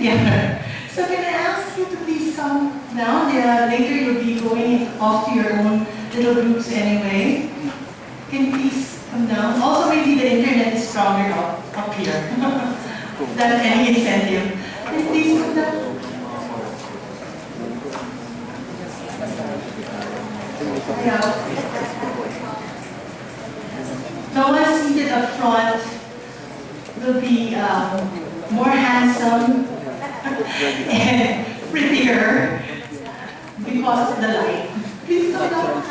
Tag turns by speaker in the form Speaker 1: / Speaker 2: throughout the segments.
Speaker 1: together. So can I ask you to please come down? Later you'll be going off to your own little groups anyway. Can you please come down? Also, maybe the internet is stronger up here than any incentive. Can you please come down? Yeah. The one seated up front will be more handsome and prettier because of the light. Please come down.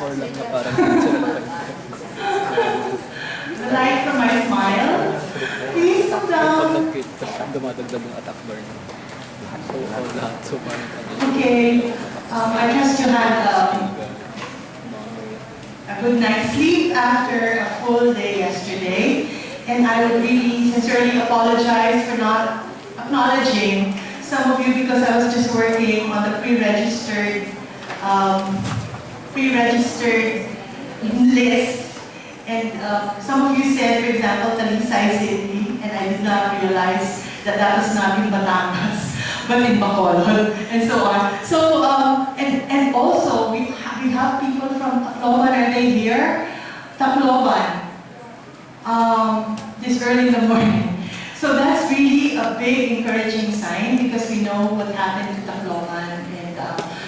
Speaker 1: The light from my smile. Please come down. Okay. I trust you had a good night's sleep after a full day yesterday. And I would really sincerely apologize for not acknowledging some of you because I was just working on the pre-registered list. And some of you said, for example, Talisay City, and I did not realize that that was not in Batangas, but in Bacolod, and so on. So, and also, we have people from Tacloban. Are they here? Tacloban. This early in the morning. So that's really a big encouraging sign because we know what happened to Tacloban, and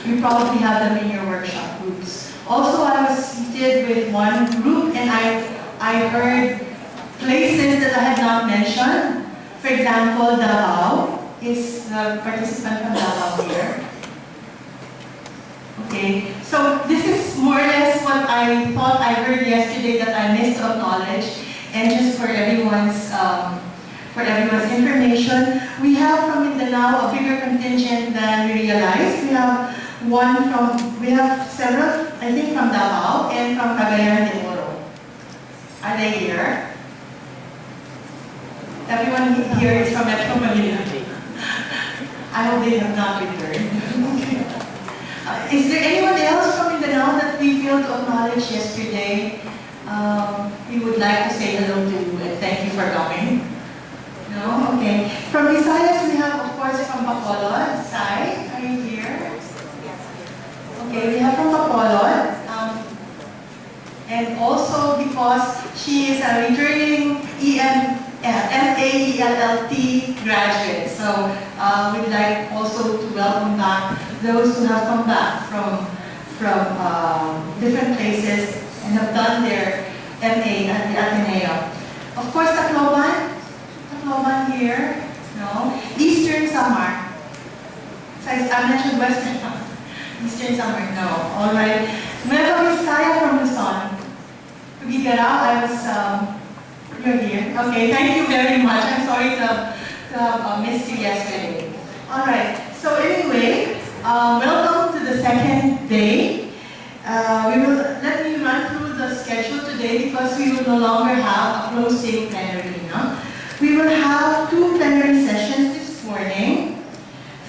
Speaker 1: you probably have them in your workshop groups. Also, I was seated with one group and I heard places that I had not mentioned. For example, Davao. Is the participant from Davao here? Okay, so this is more or less what I thought I heard yesterday that I missed to acknowledge. And just for everyone's information, we have from Mindanao a bigger contingent than we realized. We have several, I think, from Davao and from Cagayan de Oro. Are they here? Everyone here is from Metro Manila. I hope they have not returned. Is there anyone else from Mindanao that we failed to acknowledge yesterday? We would like to say hello to you and thank you for coming. No? Okay. From Visayas, we have, of course, from Bacolod. Sai, are you here? Okay, we have from Bacolod. And also because she is a returning MAELLT graduate. So we'd like also to welcome back those who have come back from different places and have done their MA at the Ateneo. Of course, Tacloban here, no? Eastern Samar. So I mentioned Western Samar. Eastern Samar, no. All right. Nueva Vizcaya from Luzon. You're here. Okay, thank you very much. I'm sorry to have missed you yesterday. All right. So anyway, welcome to the second day. Let me run through the schedule today because we will no longer have a closing plenary. No? We will have 2 plenary sessions this morning,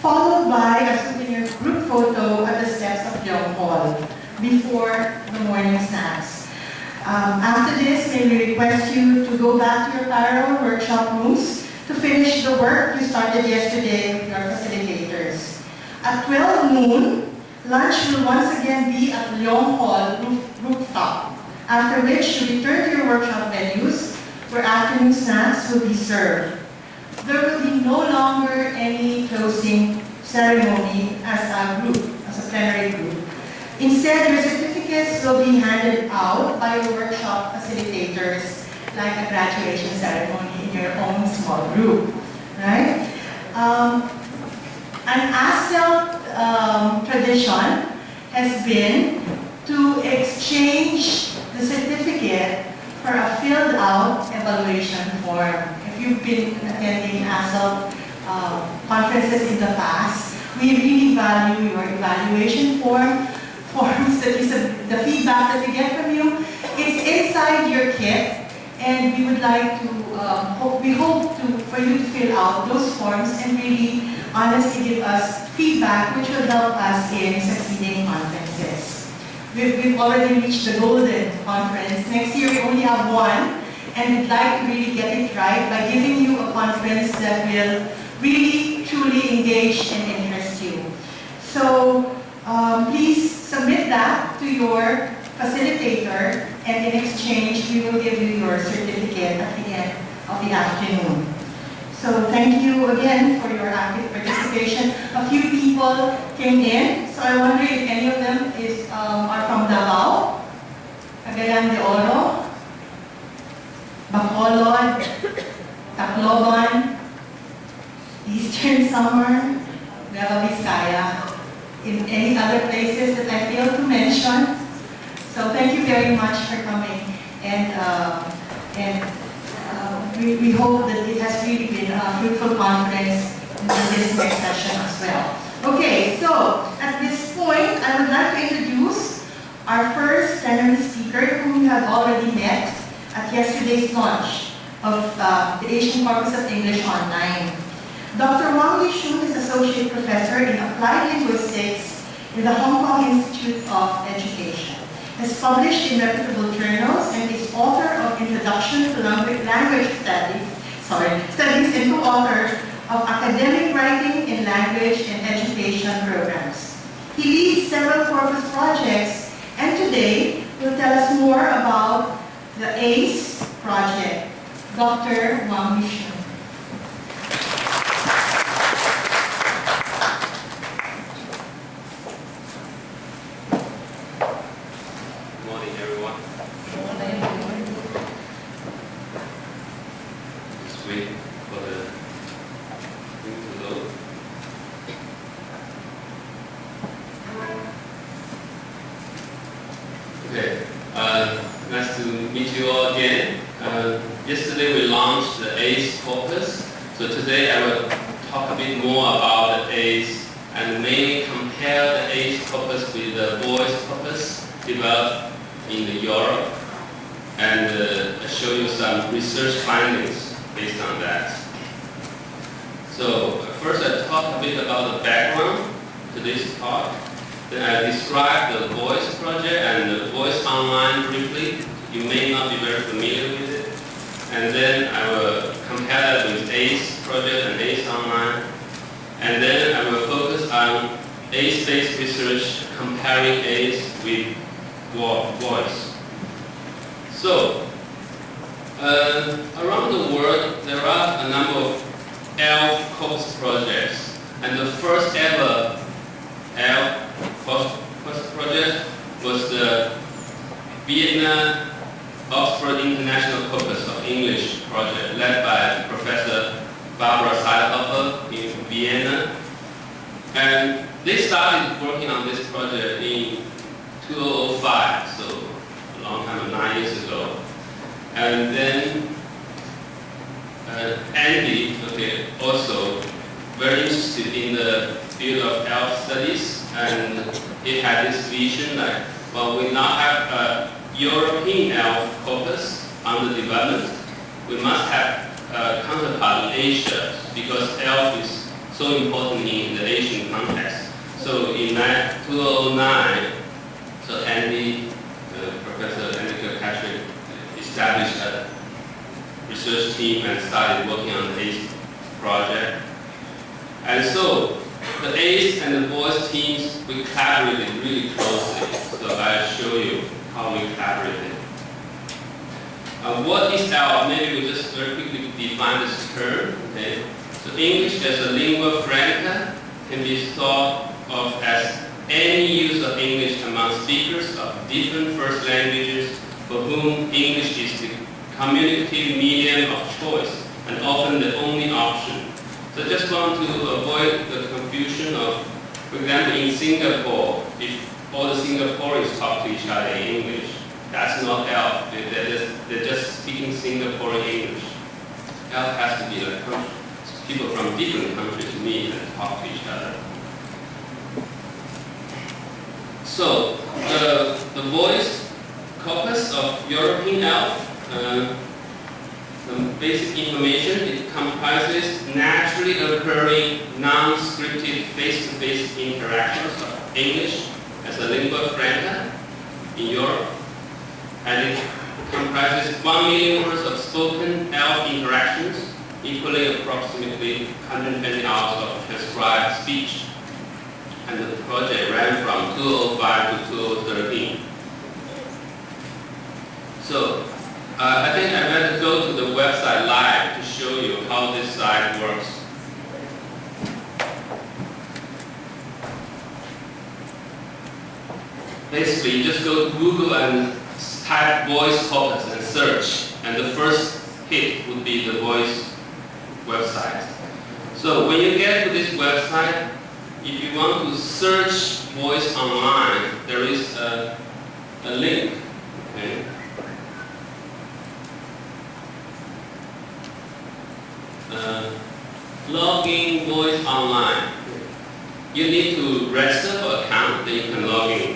Speaker 1: followed by a souvenir group photo at the steps of Young Hall before the morning snacks. After this, may we request you to go back to your parallel workshop rooms to finish the work you started yesterday with your facilitators. At 12 noon, lunch will once again be at Leong Hall rooftop, after which you return to your workshop venues where afternoon snacks will be served. There will be no longer any closing ceremony as a plenary group. Instead, your certificates will be handed out by your workshop facilitators like a graduation ceremony in your own small group, right? An ASEAN tradition has been to exchange the certificate for a filled out evaluation form. If you've been attending ASEAN conferences in the past, we really value your evaluation forms, the feedback that we get from you. It's inside your kit, and we would like to, we hope for you to fill out those forms and really honestly give us feedback which will help us in succeeding conferences. We've already reached the golden conference. Next year we only have one, and we'd like to really get it right by giving you a conference that will really truly engage and interest you. So please submit that to your facilitator, and in exchange we will give you your certificate at the end of the afternoon. So thank you again for your active participation. A few people came in, so I wonder if any of them are from Davao, Cagayan de Oro, Bacolod, Tacloban, Eastern Samar, Nueva Vizcaya, in any other places that I failed to mention. So thank you very much for coming, and we hope that it has really been a fruitful conference in this next session as well. Okay, so at this point, I would like to introduce our first plenary speaker, whom you have already met at yesterday's launch of the Asian Corpus of English Online. Dr. Wang Lixun is Associate Professor in Applied Linguistics in the Hong Kong Institute of Education. Has published in reputable journals and is author of Introduction to Language Studies and co-author of Academic Writing in Language and Education programs. He leads several Corpus projects, and today will tell us more about the ACE project. Dr. Wang Lixun.
Speaker 2: Nice to meet you all again. Yesterday we launched the ACE Corpus, so today I will talk a bit more about the ACE and mainly compare the ACE Corpus with the voice corpus developed in Europe, and show you some research findings based on that. So first I talk a bit about the background to this talk. Then I describe the voice project and the voice online briefly. You may not be very familiar with it. And then I will compare that with ACE project and ACE online. And then I will focus on ACE-based research comparing ACE with voice. So, around the world, there are a number of ELF Corpus projects. And the first ever ELF Corpus project was the Vienna Oxford International Corpus of English project, led by Professor Barbara Seidelhofer in Vienna. And they started working on this project in 2005, so a long time, 9 years ago. And then Andy, also very interested in the field of ELF studies, and he had this vision like, well, we now have a European ELF corpus under development. We must have a counterpart in Asia, because ELF is so important in the Asian context. So in 2009, so Andy, Professor Andy Kirkpatrick, established a research team and started working on the ACE project. And so the ACE and the voice teams, we collaborated really closely. So I'll show you how we collaborated. What is ELF? Maybe we just very quickly define this term. Okay? So English as a lingua franca can be thought of as any use of English among speakers of different first languages for whom English is the communicative medium of choice and often the only option. So I just want to avoid the confusion of, for example, in Singapore, if all the Singaporeans talk to each other in English, that's not ELF. They're just speaking Singaporean English. ELF has to be like people from different countries meet and talk to each other. So the voice corpus of European ELF, the basic information, it comprises naturally occurring non-scripted face-to-face interactions of English as a lingua franca in Europe. And it comprises 1 million words of spoken ELF interactions equaling approximately 120 hours of transcribed speech. And the project ran from 2005 to 2013. So I think I better go to the website live to show you how this site works. Basically, you just go to Google and type voice corpus and search, and the first hit would be the voice website. So when you get to this website, if you want to search voice online, there is a link. Okay? Login voice online. You need to register for an account, then you can log in.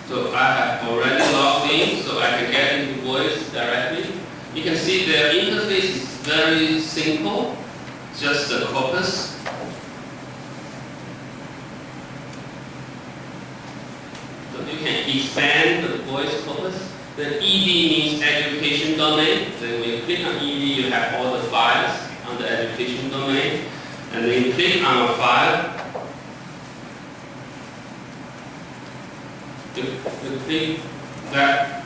Speaker 2: So I have already logged in, so I can get into voice directly. You can see their interface is very simple, just the corpus. So you can expand the voice corpus. The ED means education domain. Then when you click on ED, you have all the files on the education domain. And then you click on a file. You click that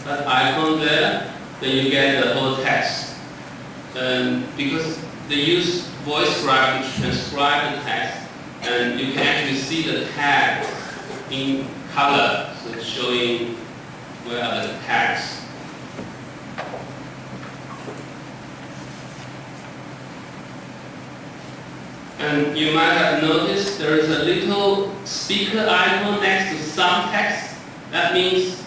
Speaker 2: icon there, then you get the whole text. Because they use voice scribe to transcribe the text, and you can actually see the tag in color, so it's showing where are the tags. And you might have noticed there is a little speaker icon next to some text. That means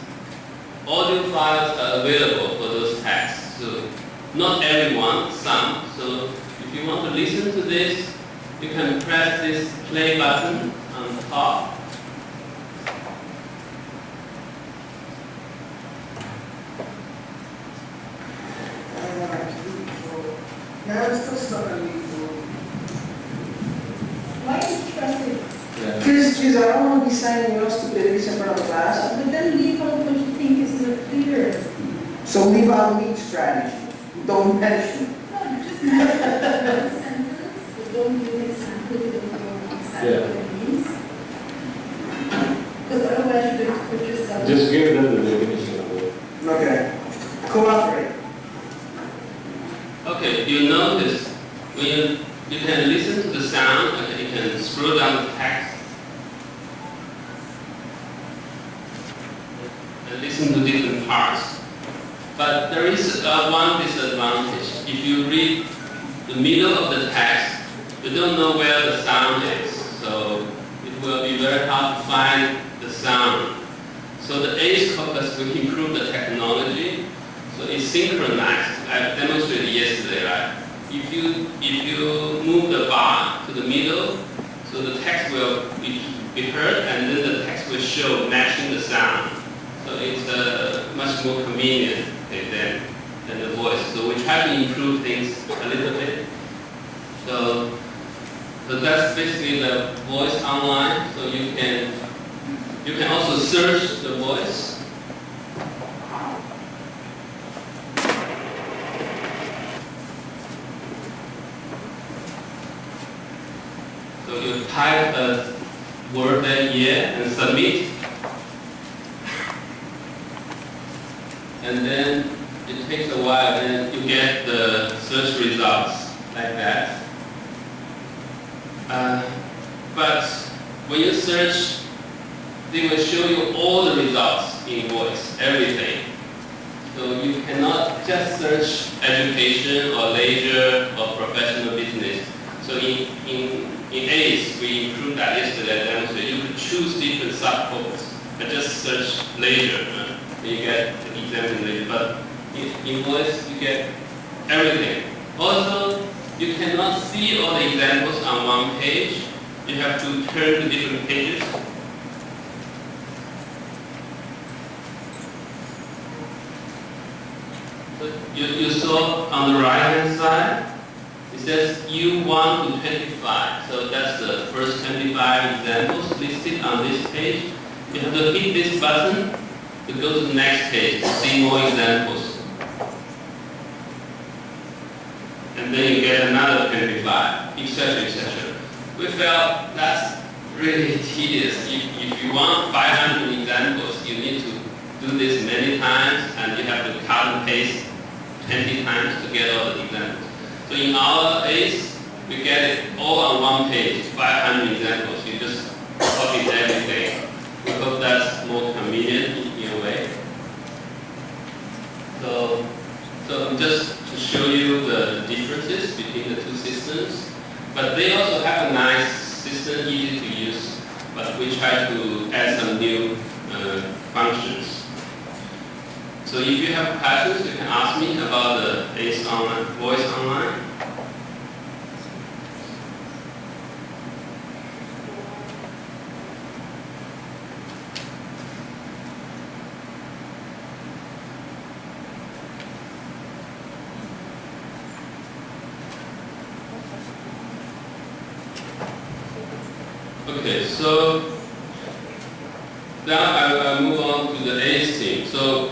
Speaker 2: audio files are available for those texts. So not everyone, some. So if you want to listen to this, you can press this play button on top.
Speaker 3: Why is it trusted?
Speaker 4: Because I don't want to be signing yours to Pedagogy in front of the class.
Speaker 3: But then leave out what you think is not clear.
Speaker 4: So leave out lead strategy. Don't mention.
Speaker 3: No, you just mention one sentence, but don't give an example, you don't know exactly what it means. Because otherwise you're going to put yourself...
Speaker 5: Just give them the definition of it.
Speaker 4: Okay. Cooperate.
Speaker 2: Okay, you notice when you can listen to the sound, and you can scroll down the text and listen to different parts. But there is one disadvantage. If you read the middle of the text, you don't know where the sound is, so it will be very hard to find the sound. So the ACE corpus will improve the technology, so it's synchronized. I demonstrated yesterday, right? If you move the bar to the middle, so the text will be heard, and then the text will show matching the sound. So it's much more convenient than the voice. So we try to improve things a little bit. So that's basically the voice online. So you can also search the voice. So you type a word there and submit. And then it takes a while, and you get the search results like that. But when you search, they will show you all the results in voice, everything. So you cannot just search education or leisure or professional business. So in ACE, we improved that yesterday. So you could choose different subcorpus, but just search leisure. You get the exam in leisure. But in voice, you get everything. Also, you cannot see all the examples on one page. You have to turn to different pages. So you saw on the right-hand side, it says U1 to 25. So that's the first first 25 examples listed on this page. You have to hit this button to go to the next page to see more examples. And then you get another 25, etc., etc. We felt that's really tedious. If you want 500 examples, you need to do this many times, and you have to cut and paste 20 times to get all the examples. So in our ACE, we get it all on one page, 500 examples. You just copy everything. We hope that's more convenient in a way. So just to show you the differences between the two systems. But they also have a nice system, easy to use, but we try to add some new functions. So if you have questions, you can ask me about the ACE Online, Voice Online. Okay, so now I move on to the ACE team. So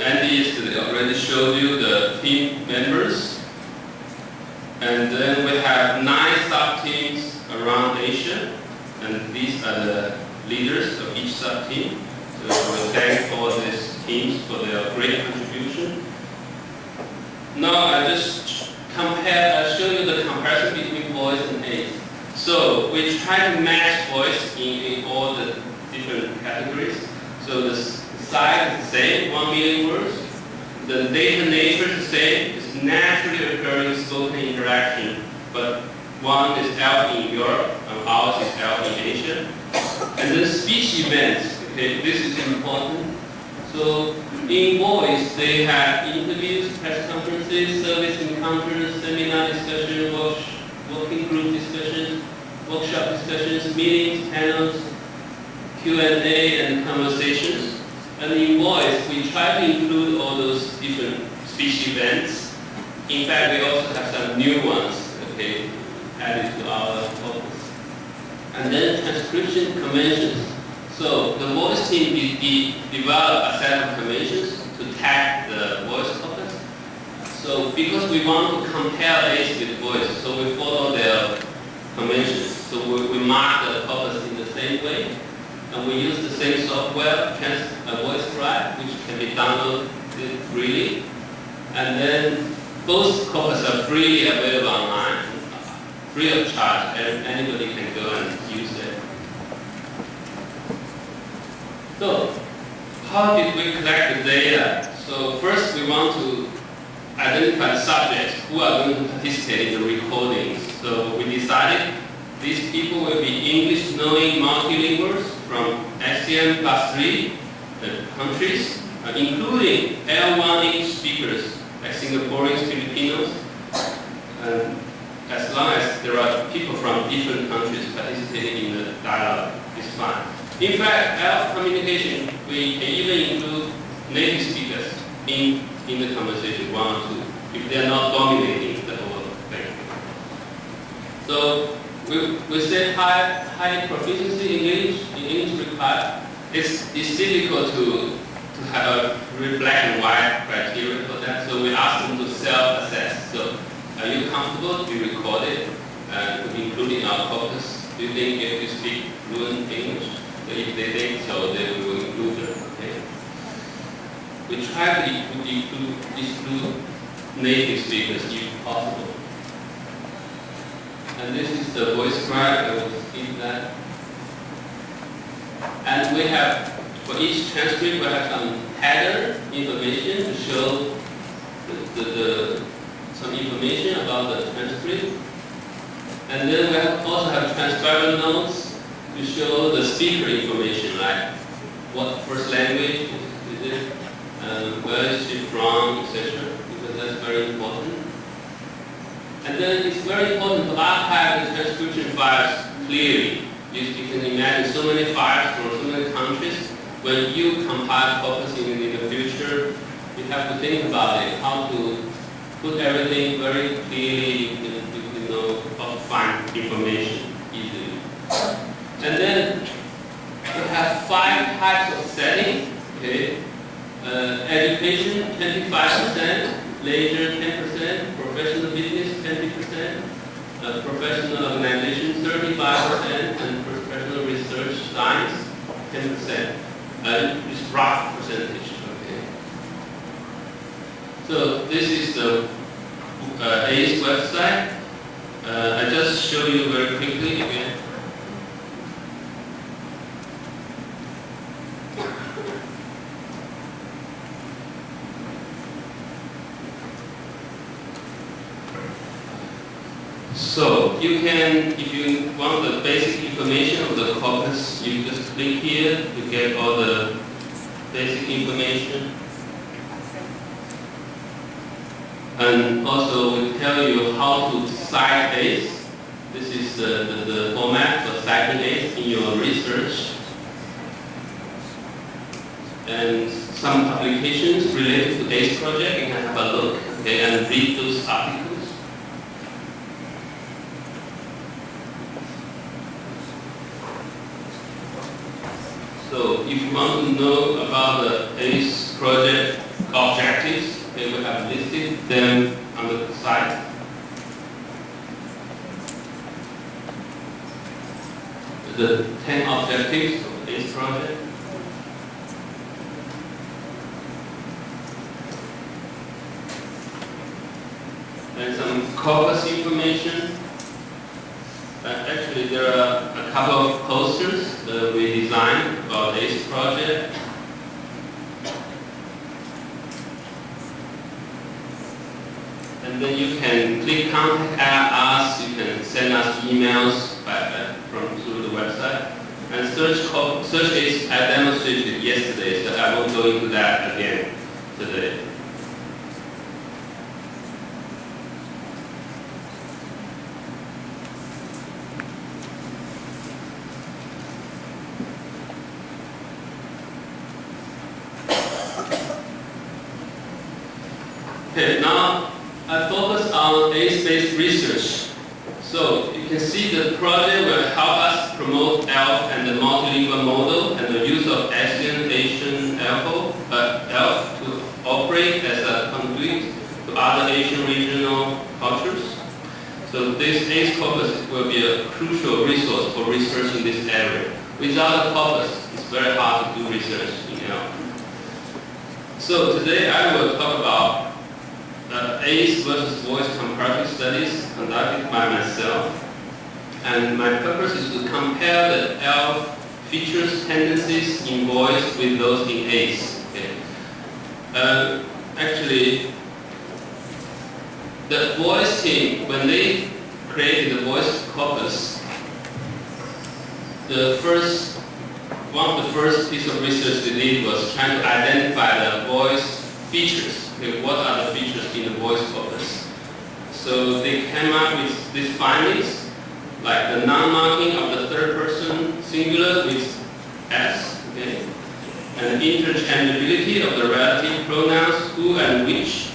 Speaker 2: Andy yesterday already showed you the team members, and then we have 9 sub-teams around Asia, and these are the leaders of each sub-team. So we thank all these teams for their great contribution. Now I just I'll show you the comparison between voice and ACE. So we try to match voice in all the different categories. So the size is the same, 1 million words. The data nature is the same. It's naturally occurring spoken interaction, but one is held in Europe and ours is held in Asia. And then speech events, okay, this is important. So in voice, they have interviews, press conferences, service encounters, seminar discussion, working group discussions, workshop discussions, meetings, panels, Q&A, and conversations. And in voice, we try to include all those different speech events. In fact, we also have some new ones, okay, added to our focus. And then transcription conventions. So the voice team developed a set of conventions to tag the voice corpus. So because we want to compare ACE with voice, so we follow their conventions. So we mark the corpus in the same way, and we use the same software, voice drive, which can be downloaded freely. And then both corpus are freely available online, free of charge, and anybody can go and use it. So, how did we collect the data? So first we want to identify the subjects who are going to participate in the recordings. So we decided these people will be English-knowing multilinguals from ASEAN +3 countries, including L1 English speakers like Singaporeans, Filipinos, and as long as there are people from different countries participating in the dialogue, it's fine. In fact, our communication, we can even include native speakers in the conversation, 1 or 2, if they are not dominating the whole thing. So we say high proficiency in English required. It's difficult to have a very black and white criteria for that. So we ask them to self-assess. So are you comfortable to be recorded, including our corpus? Do you think if you speak fluent English? If they think so, then we will include them. Okay? We try to include native speakers if possible. And this is the voice scribe. I will skip that. And we have, for each transcript, we have some header information to show some information about the transcript. And then we also have transcriber notes to show the speaker information, like what first language is it, where is she from, etc. Because that's very important. And then it's very important to archive the transcription files clearly. You can imagine so many files from so many countries. When you compile corpus in the future, you have to think about it, how to put everything very clearly, find information easily. types of setting. Okay, education 25%, leisure 10%, professional business 20%, professional organization 35%, and professional research science 10%. It's rough percentage. Okay. So this is the ACE website. I just show you very quickly again. So you can, if you want the basic information of the corpus, you just click here to get all the basic information. And also we tell you how to cite ACE. This is the format for citing ACE in your research. And some publications related to ACE project, you can have a look, okay, and read those articles. So if you want to know about the ACE project objectives, okay, we have listed them on the site. The 10 objectives of the ACE project. And some corpus information. Actually, there are a couple of posters that we designed about the ACE project. And then you can click contact us, you can send us emails through the website. And search ACE, I demonstrated yesterday, so I won't go into that again today. Okay, now I focus on ACE-based research. So you can see the project will help us promote ELF and the multilingual model and the use of ASEAN Asian ELF to operate as a conduit to other Asian regional cultures. So this ACE corpus will be a crucial resource for research in this area. Without a corpus, it's very hard to do research in ELF. So today I will talk about ACE versus voice comparative studies conducted by myself. And my purpose is to compare the ELF features, tendencies in voice with those in ACE. Okay. Actually, the voice team, when they created the voice corpus, one of the first piece of research they did was trying to identify the voice features. Okay, what are the features in the voice corpus? So they came up with these findings, like the non-marking of the third person singular with S, okay, and the interchangeability of the relative pronouns who and which,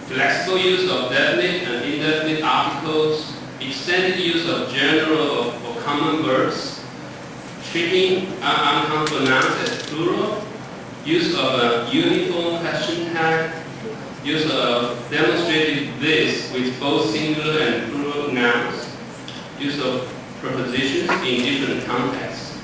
Speaker 2: flexible use of definite and indefinite articles, extended use of general or common verbs, treating uncountable nouns as plural, use of a uniform question tag, use of demonstrated this with both singular and plural nouns, use of prepositions in different contexts.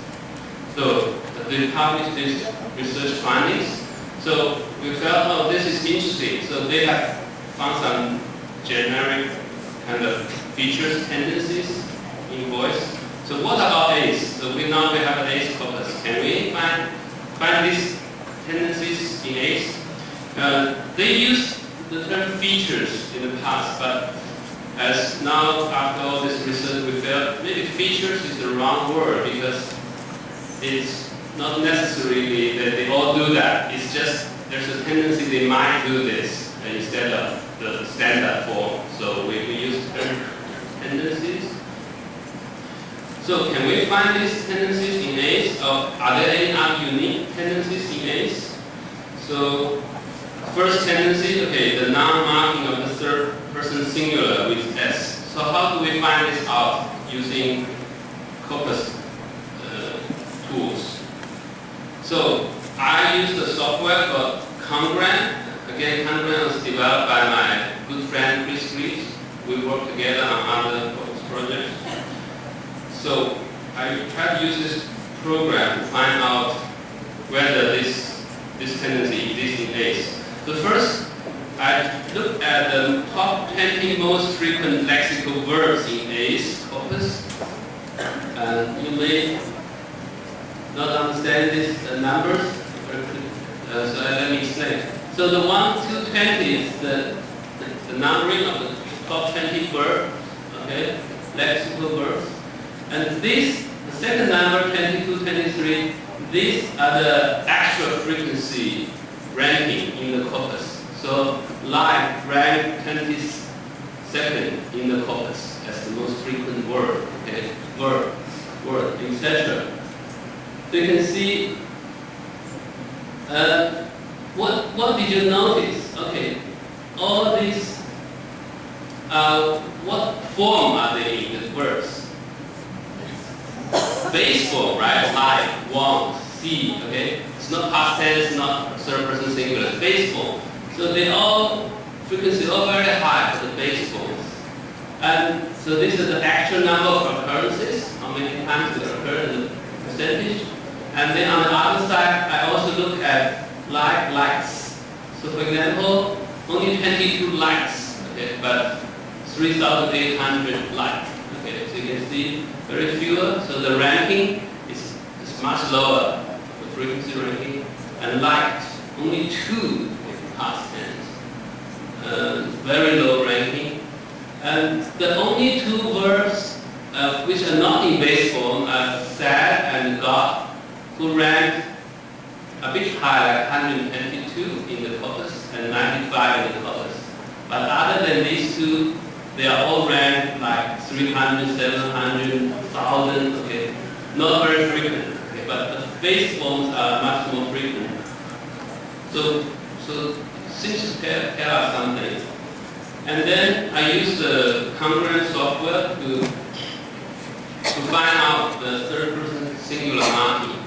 Speaker 2: So they published these research findings. So we felt, oh, this is interesting. So they have found some generic kind of features, tendencies in voice. So what about ACE? So now we have an ACE corpus. Can we find these tendencies in ACE? They used the term features in the past, but as now after all this research we felt maybe features is the wrong word because it's not necessarily that they all do that. It's just there's a tendency they might do this instead of the standard form. So we use the term tendencies. So can we find these tendencies in ACE, or are there any other unique tendencies in ACE? So first tendency, okay, the non-marking of the third person singular with S. So how do we find this out using corpus tools? software called Congruent. Again, Congruent was developed by my good friend Chris Reeves. We work together on other projects. So I try to use this program to find out whether this tendency exists in ACE. So first, I looked at the top 20 most frequent lexical verbs in ACE corpus. And you may not understand these numbers, so let me explain. So the 1 to 20 is the numbering of the top 20 verbs, okay, lexical verbs. And this, the second number, 22, 23, these are the actual frequency ranking in the corpus. So like rank 22nd in the corpus as the most frequent word, okay, verb, word, etc. So you can see, what did you notice? Okay, all these, what form are they in the verbs? Base form, right? Like, want, see, okay? It's not past tense, not third person singular, it's base form. So they all, frequency all very high for the base forms. And so this is the actual number of occurrences, how many times they occur in the percentage. And then on the other side, I also look at likes. So for example, only 22 likes, okay, but 3,800 likes. Okay, so you can see very fewer. So the ranking is much lower, the frequency ranking. And liked, only 2 past tense. Very low ranking. And the only 2 verbs which are not in base form are sad and got, who rank a bit higher, like 122 in the corpus and 95 in the corpus. But other than these 2, they are all ranked like 300, 700, 1,000, okay? Not very frequent, okay? But the base forms are much more frequent. So seems to tell us something. And then I use the Congruent software to find out the third person singular marking.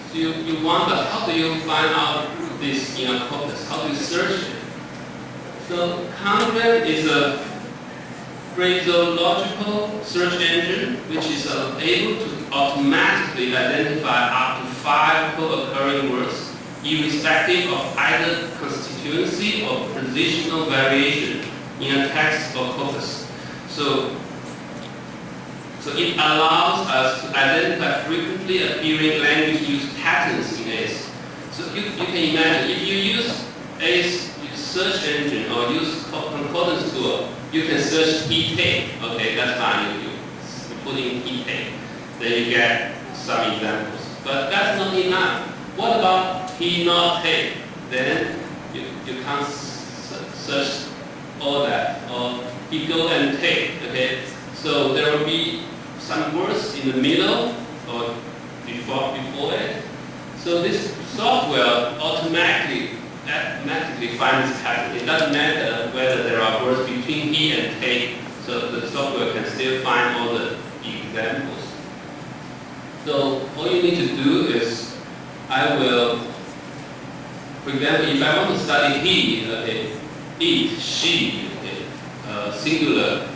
Speaker 2: So you wonder, how do you find out this in a corpus? How do you search it? So Congruent is a phraseological search engine which is able to automatically identify up to 5 co-occurring words, irrespective of either constituency or positional variation in a text or corpus. So it allows us to identify frequently appearing language use patterns in ACE. So you can imagine, if you use ACE search engine or use concordance tool, you can search he take. Okay, that's fine. You put in he take, then you get some examples. But that's not enough. What about he not take? Then you can't search all that. Or he go and take. Okay, so there will be some words in the middle or before it. So this software automatically finds pattern. It doesn't matter whether there are words between he and take, so the software can still find all the examples. So all you need to do is, I will, for example, if I want to study he, okay, it, she, okay, singular,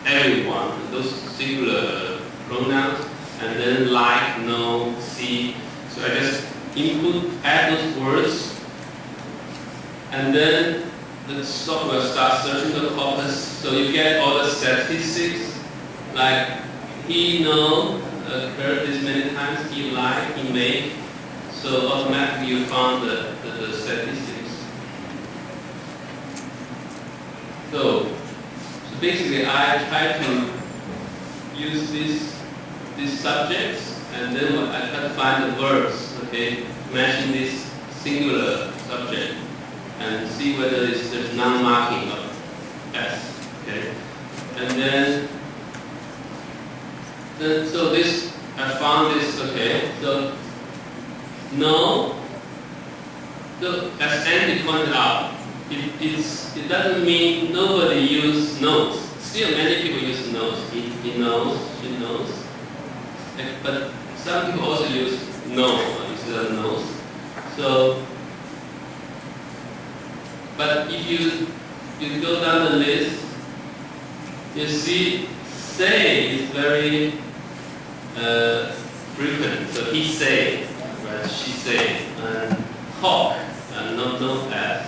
Speaker 2: everyone, those singular pronouns, and then like, no, see. So I just add those words, and then the software starts searching the corpus. So you get all the statistics, like he, no, occurred this many times, he, like, he, made. So automatically you found the statistics. So basically I try to use these subjects, and then I try to find the verbs, okay, matching this singular subject, and see whether there's non-marking of S, okay. And then so this, I found this, okay, so no, so as Andy pointed out, it doesn't mean nobody uses knows. Still many people use knows. He knows, she knows. But some people also use no instead of knows. So, but if you go down the list, you see say is very frequent. So he say, right? She say, and talk, and no as.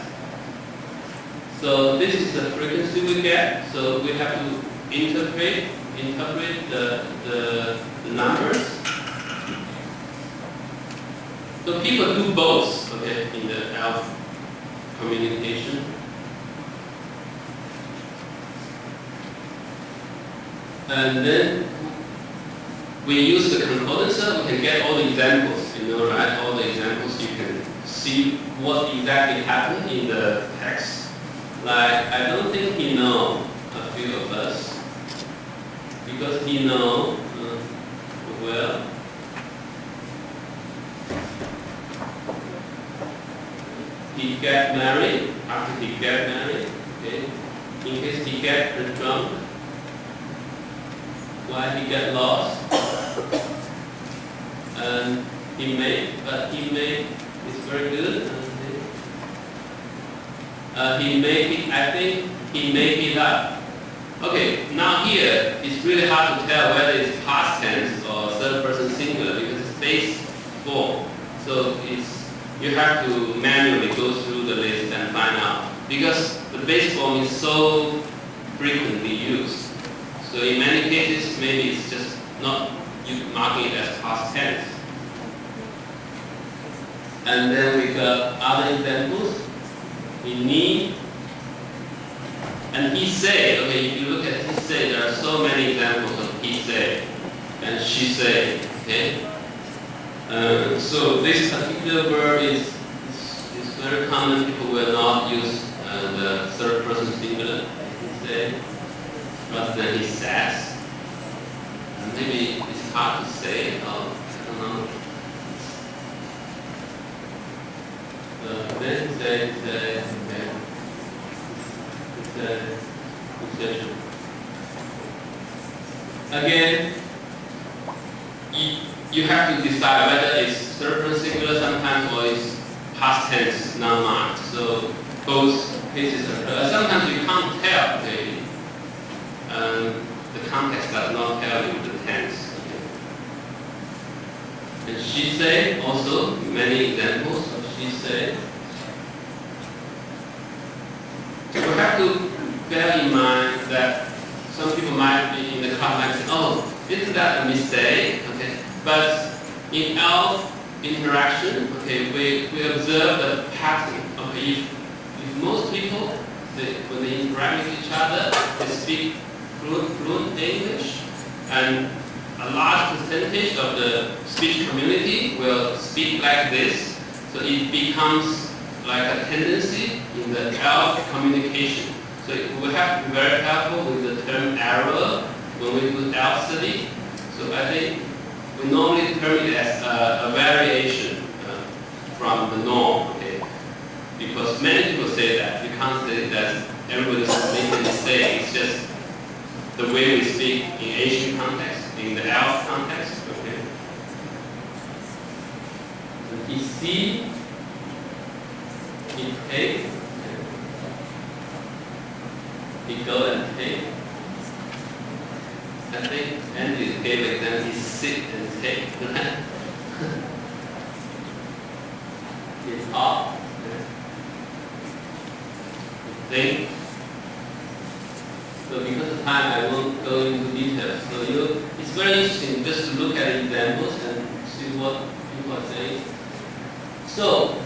Speaker 2: So this is the frequency we get. So we have to interpret the numbers. So people do both, okay, in the ALF communication. And then we use the concordancer, we can get all the examples, right? All the examples, you can see what exactly happened in the text. Like, I don't think he know a few of us, because he know, well, he get married, after he get married, okay? In case he get drunk, why he get lost, and he made is very good. He made it, I think he made it up. Okay, now here it's really hard to tell whether it's past tense or third person singular because it's base form. So you have to manually go through the list and find out because the base form is so frequently used. So in many cases, maybe it's just not you marking it as past tense. And then we got other examples. We need, and he say, okay, if you look at he say, there are so many examples of he say and she say, okay? So this particular verb is very common. People will not use the third person singular, he say, rather than he says. And maybe it's hard to say, I don't know. Then say, possession. Again, you have to decide whether it's third person singular sometimes or it's past tense non-marked. So both cases are. Sometimes you can't tell. Okay? The context does not tell you the tense. Okay? And she say also many examples of she say. So we have to bear in mind that some people might be in the class and say, oh, isn't that a mistake? Okay. But in our interaction, okay, we observe the pattern. Okay, if most people, when they interact with each other, they speak fluent English, and a large percentage of the speech community will speak like this. So it becomes like a tendency in the ALF communication. So we have to be very careful with the term error when we do ALF study. So I think we normally term it as a variation from the norm, okay? Because many people say that. You can't say that everybody's making a mistake. It's just the way we speak in Asian context, in the ALF context, okay? So he see, he take, he go and take. I think Andy gave it, then he sit and take. It's up. Think. So because of time, I won't go into details. So it's very interesting just to look at examples and see what people are saying. So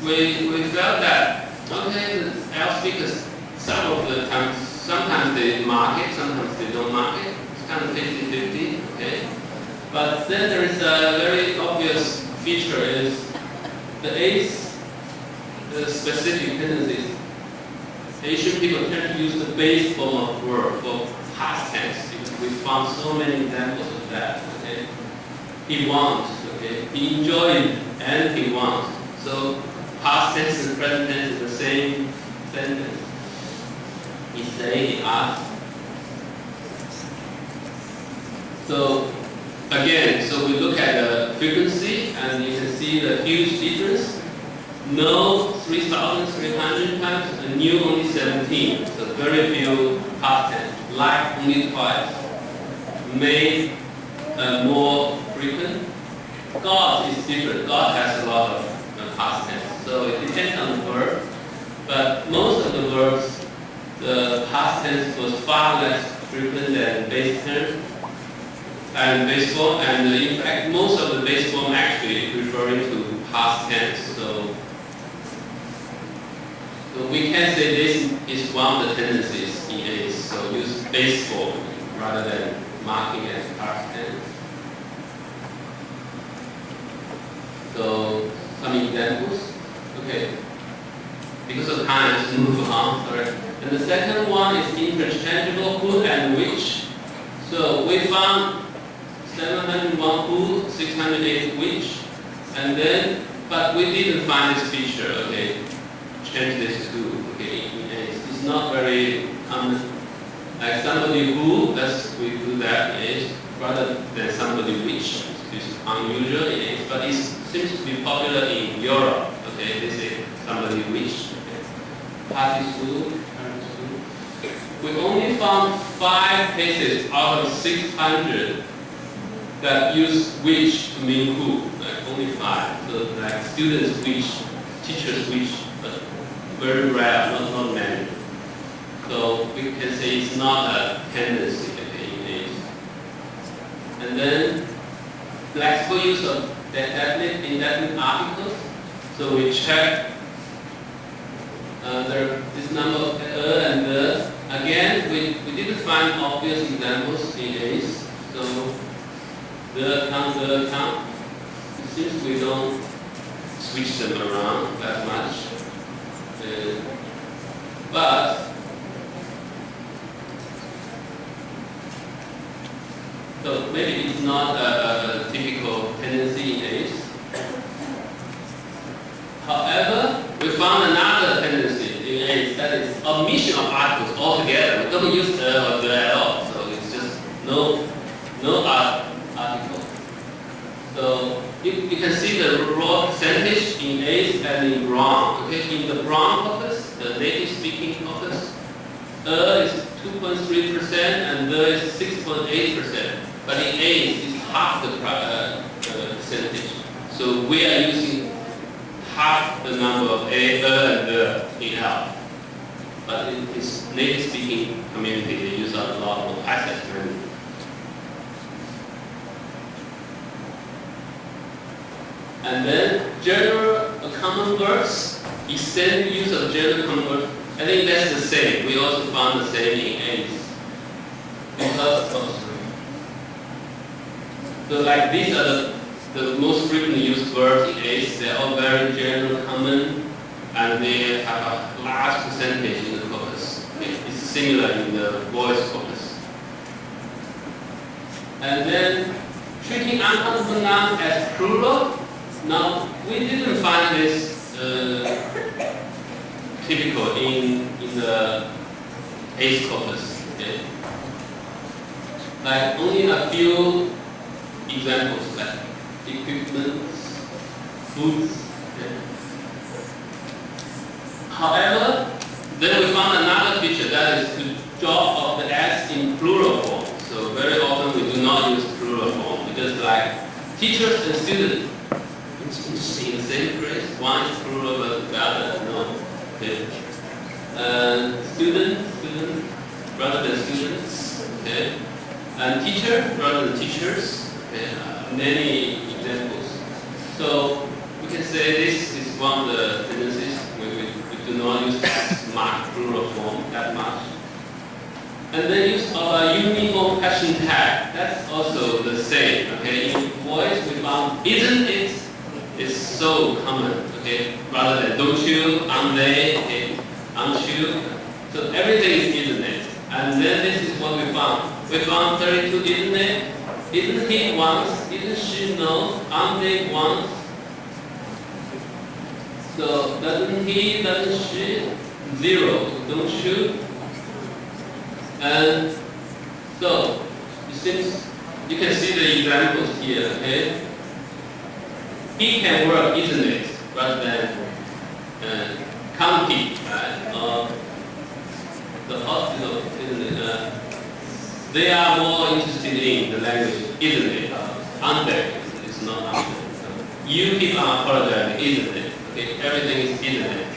Speaker 2: we felt that, okay, the ALF speakers, some of the times, sometimes they mark it, sometimes they don't mark it. It's kind of 50-50, okay? But then there is a very obvious feature is the ACE, the specific tendencies. Asian people tend to use the base form of verb for past tense because we found so many examples of that, okay? He wants, okay? He enjoyed and he wants. So past tense and present tense is the same sentence. He say, he asked. So again, so we look at the frequency and you can see the huge difference no 3,300 times, and new only 17. So very few past tense. Like only twice. Made more frequent. God is different. God has a lot of past tense. So it depends on the verb. But most of the verbs, the past tense was far less frequent than base tense and base form. And in fact, most of the base form actually referring to past tense. So we can say this is one of the tendencies in ACE. So use base form rather than marking as past tense. So some examples. Okay. Because of time, let's move on. Sorry. And the second one is interchangeable who and which. So we found 701 who, 608 which, and then, but we didn't find this feature. Okay. Change this to, okay, it's not very common. Like somebody who, we do that is rather than somebody which. It's unusual in it, but it seems to be popular in Europe. Okay, this is somebody which. Okay. Parties who, parents who. We only found 5 cases out of 600 that use which to mean who. Like only 5. So like students which, teachers which. Very rare, not many. So we can say it's not a tendency in ACE. And then flexible use of indefinite articles. So we check this number of and the. Again, we didn't find obvious examples in ACE. So the account. It seems we don't switch them around that much. But so maybe it's not a typical tendency in ACE. However, we found another tendency in ACE, that is omission of articles altogether. We don't use the or the at all, so it's just no article. So you can see the raw percentage in ACE and in brown. Okay, in the brown corpus, the native speaking corpus, is 2.3% and is 6.8%. But in ACE, it's half the percentage. So we are using half the number of and in L. But in this native speaking community, they use a lot of access memory. And then general common verbs, extended use of general common verbs. I think that's the same. We also found the same in ACE. Because so like these are the most frequently used verbs in ACE. They're all very general common and they have a large percentage in the corpus. It's similar in the voice corpus. And then treating uncountable nouns as plural. Now, we didn't find this typical in the ACE corpus. Okay? Like only a few examples, like equipment, foods. Okay? However, then we found another feature, that is the job of the S in plural form. So very often we do not use plural form because like teachers and students in the same phrase, one is plural but the other no. Okay. Student rather than students. Okay. And teacher rather than teachers. Okay. Many examples. So we can say this is one of the tendencies. We do not use marked plural form that much. And then use of a uniform question tag. That's also the same. Okay. In voice we found isn't it is so common, okay? Rather than don't you, aren't they, okay? Aren't you? So everything is isn't it. And then this is what we found. We found 32 isn't it? Isn't he once? Isn't she no? Aren't they once? So doesn't he, doesn't she? 0, don't you? And so it seems you can see the examples here, okay? He can work, isn't it? Rather than county, right? The hospital, they are more interested in the language, isn't it? It's not unfair. You keep on apologizing, isn't it? Okay, everything is isn't it.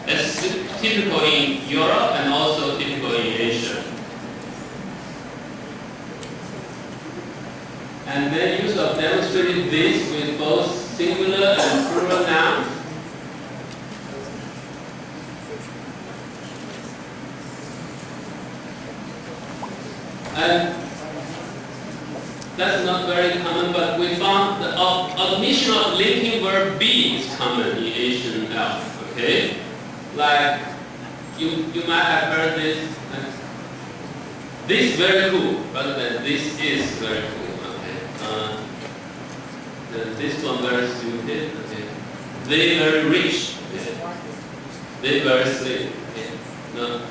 Speaker 2: That's typical in Europe and also typical in Asia. And then you have demonstrated this with both singular and plural nouns. And that's not very common, but we found the omission of linking verb be is common in Asian ALT, okay? Like, you might have heard this, this very cool, rather than this is very cool, okay? This one very stupid, okay? They very rich, okay? They very slim, okay?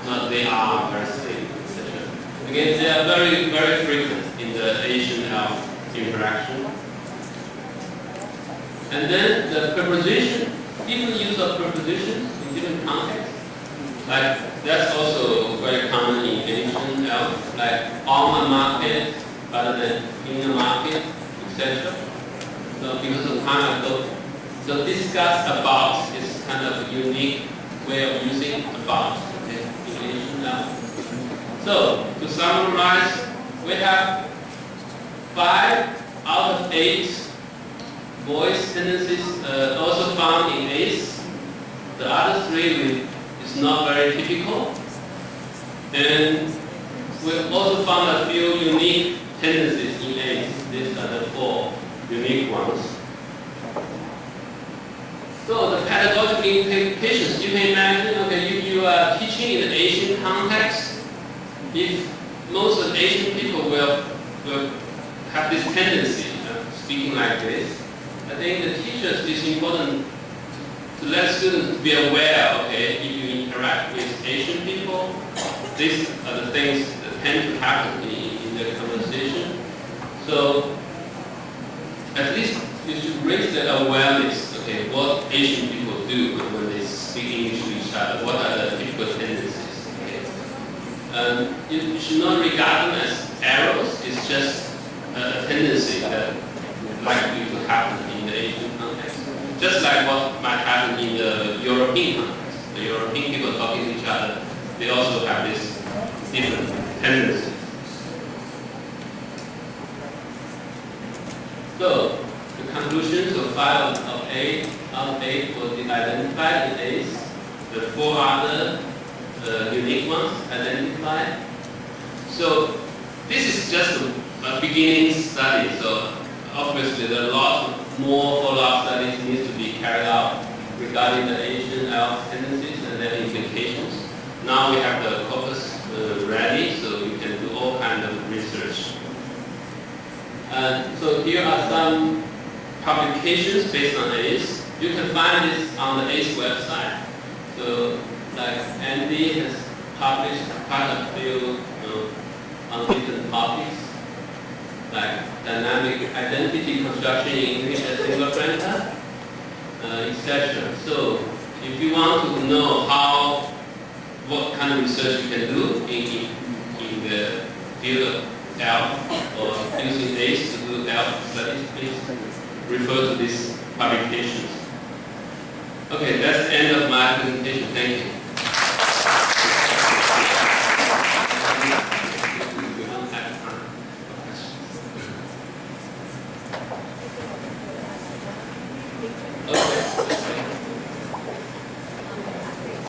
Speaker 2: Not they are very slim, etc. Again, they are very, very frequent in the Asian interaction. And then the preposition, different use of prepositions in different contexts. Like, that's also very common in Asian like on a market rather than in a market, etc. So because of time ago, so discuss about is kind of a unique way of using about, okay, in Asian So, to summarize, we have 5 out of 8 voice tendencies also found in ACE. The other 3 is not very typical. And we also found a few unique tendencies in ACE. These are the 4 unique ones. So the pedagogical implications, you can imagine, okay, if you are teaching in an Asian context, if most of Asian people will have this tendency of speaking like this, I think the teachers, it's important to let students be aware, okay, if you interact with Asian people, these are the things that tend to happen in the conversation. So at least you should raise the awareness, okay, what Asian people do when they speak English to each other, what are the typical tendencies. You should not regard them as errors. It's just a tendency that likely to happen in the Asian context. Just like what might happen in the European context. The European people talking to each other, they also have this different tendency. So, the conclusions of 5 of 8 out of 8 will be identified in ACE. The 4 other unique ones identified. So this is just a beginning study. So obviously there are lots more follow-up studies needs to be carried out regarding the Asian tendencies and their implications. Now we have the corpus ready, so we can do all kinds of research. So here are some publications based on ACE. You can find this on the ACE website. So like Andy has published quite a few on different topics, like dynamic identity construction in English as single printer, etc. So if you want to know what kind of research you can do in the field of ALT or using ACE to do ALT studies, please refer to these publications. Okay, that's the end of my presentation. Thank you.